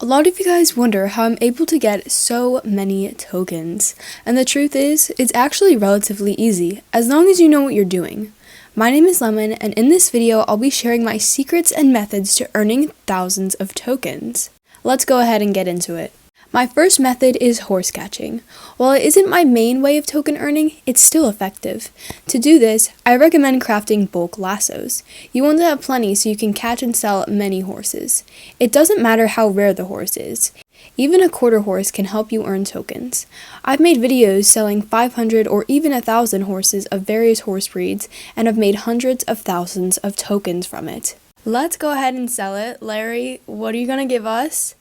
A lot of you guys wonder how I'm able to get so many tokens, and the truth is, it's actually relatively easy, as long as you know what you're doing. My name is Lemon, and in this video, I'll be sharing my secrets and methods to earning thousands of tokens. Let's go ahead and get into it. My first method is horse catching. While it isn't my main way of token earning, it's still effective. To do this, I recommend crafting bulk lassos. You want to have plenty so you can catch and sell many horses. It doesn't matter how rare the horse is. Even a quarter horse can help you earn tokens. I've made videos selling 500 or even 1,000 horses of various horse breeds and have made hundreds of thousands of tokens from it. Let's go ahead and sell it. Larry, what are you gonna give us?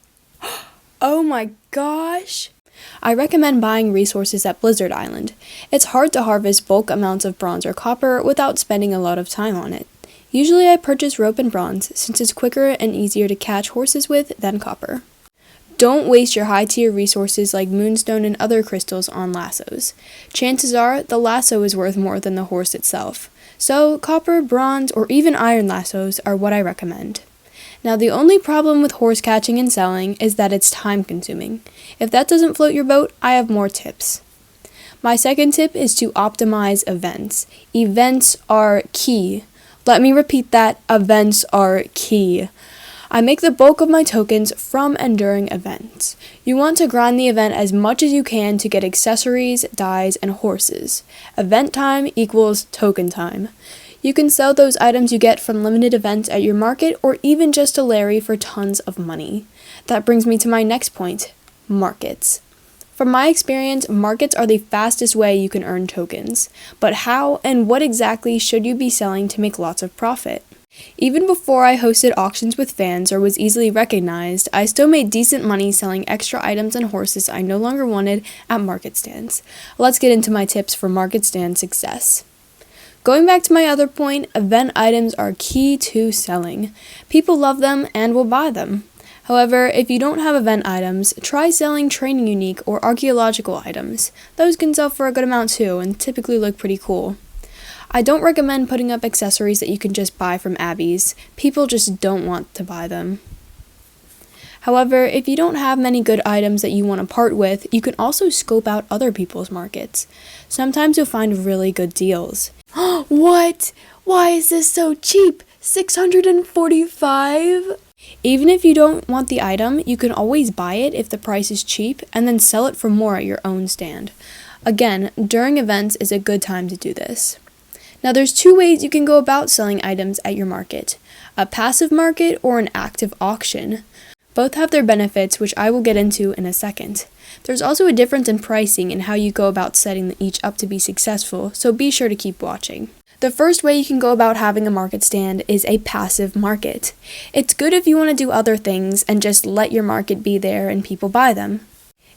Oh my gosh! I recommend buying resources at Blizzard Island. It's hard to harvest bulk amounts of bronze or copper without spending a lot of time on it. Usually I purchase rope and bronze since it's quicker and easier to catch horses with than copper. Don't waste your high-tier resources like moonstone and other crystals on lassos. Chances are the lasso is worth more than the horse itself. So copper, bronze, or even iron lassos are what I recommend. Now, the only problem with horse catching and selling is that it's time-consuming. If that doesn't float your boat, I have more tips. My second tip is to optimize events. Events are key. Let me repeat that, events are key. I make the bulk of my tokens from and during events. You want to grind the event as much as you can to get accessories, dyes, and horses. Event time equals token time. You can sell those items you get from limited events at your market or even just to Larry for tons of money. That brings me to my next point, markets. From my experience, markets are the fastest way you can earn tokens. But how and what exactly should you be selling to make lots of profit? Even before I hosted auctions with fans or was easily recognized, I still made decent money selling extra items and horses I no longer wanted at market stands. Let's get into my tips for market stand success. Going back to my other point, event items are key to selling. People love them and will buy them. However, if you don't have event items, try selling training unique or archaeological items. Those can sell for a good amount too and typically look pretty cool. I don't recommend putting up accessories that you can just buy from Abby's. People just don't want to buy them. However, if you don't have many good items that you want to part with, you can also scope out other people's markets. Sometimes you'll find really good deals. What? Why is this so cheap? $645? Even if you don't want the item, you can always buy it if the price is cheap and then sell it for more at your own stand. Again, during events is a good time to do this. Now there's two ways you can go about selling items at your market, a passive market or an active auction. Both have their benefits, which I will get into in a second. There's also a difference in pricing and how you go about setting each up to be successful, so be sure to keep watching. The first way you can go about having a market stand is a passive market. It's good if you want to do other things and just let your market be there and people buy them.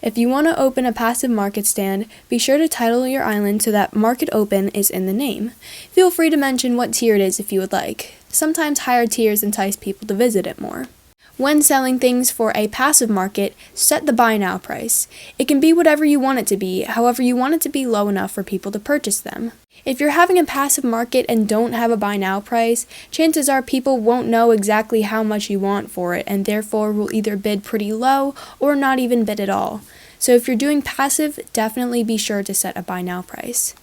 If you want to open a passive market stand, be sure to title your island so that Market Open is in the name. Feel free to mention what tier it is if you would like. Sometimes higher tiers entice people to visit it more. When selling things for a passive market, set the buy now price. It can be whatever you want it to be, however you want it to be low enough for people to purchase them. If you're having a passive market and don't have a buy now price, chances are people won't know exactly how much you want for it and therefore will either bid pretty low or not even bid at all. So if you're doing passive, definitely be sure to set a buy now price.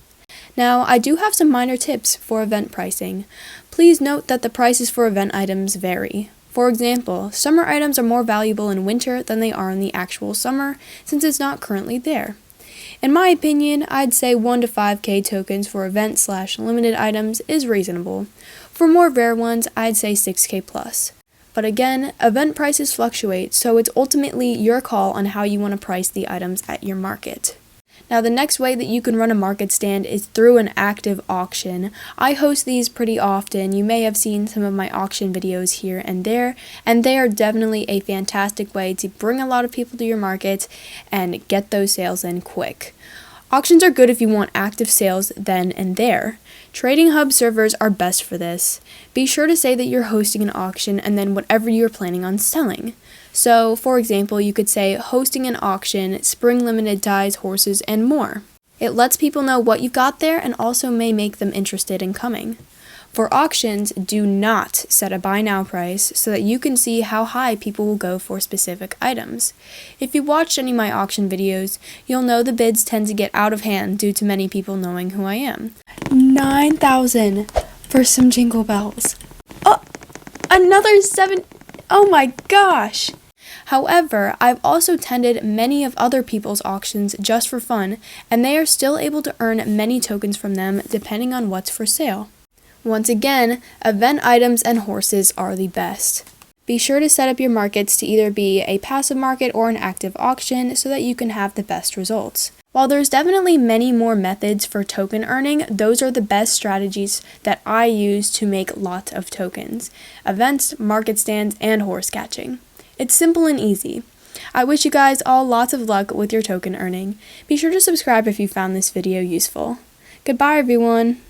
Now, I do have some minor tips for event pricing. Please note that the prices for event items vary. For example, summer items are more valuable in winter than they are in the actual summer, since it's not currently there. In my opinion, I'd say 1 to 5k tokens for event/limited items is reasonable. For more rare ones, I'd say 6k plus. But again, event prices fluctuate, so it's ultimately your call on how you want to price the items at your market. Now, the next way that you can run a market stand is through an active auction. I host these pretty often. You may have seen some of my auction videos here and there, and they are definitely a fantastic way to bring a lot of people to your market and get those sales in quick. Auctions are good if you want active sales then and there. Trading hub servers are best for this. Be sure to say that you're hosting an auction and then whatever you're planning on selling. So, for example, you could say hosting an auction, spring limited dyes, horses, and more. It lets people know what you've got there and also may make them interested in coming. For auctions, do not set a buy now price so that you can see how high people will go for specific items. If you watched any of my auction videos, you'll know the bids tend to get out of hand due to many people knowing who I am. 9,000 for some jingle bells. Oh, another 7. Oh my gosh! However, I've also attended many of other people's auctions just for fun, and they are still able to earn many tokens from them depending on what's for sale. Once again, event items and horses are the best. Be sure to set up your markets to either be a passive market or an active auction so that you can have the best results. While there's definitely many more methods for token earning, those are the best strategies that I use to make lots of tokens: events, market stands, and horse catching. It's simple and easy. I wish you guys all lots of luck with your token earning. Be sure to subscribe if you found this video useful. Goodbye everyone!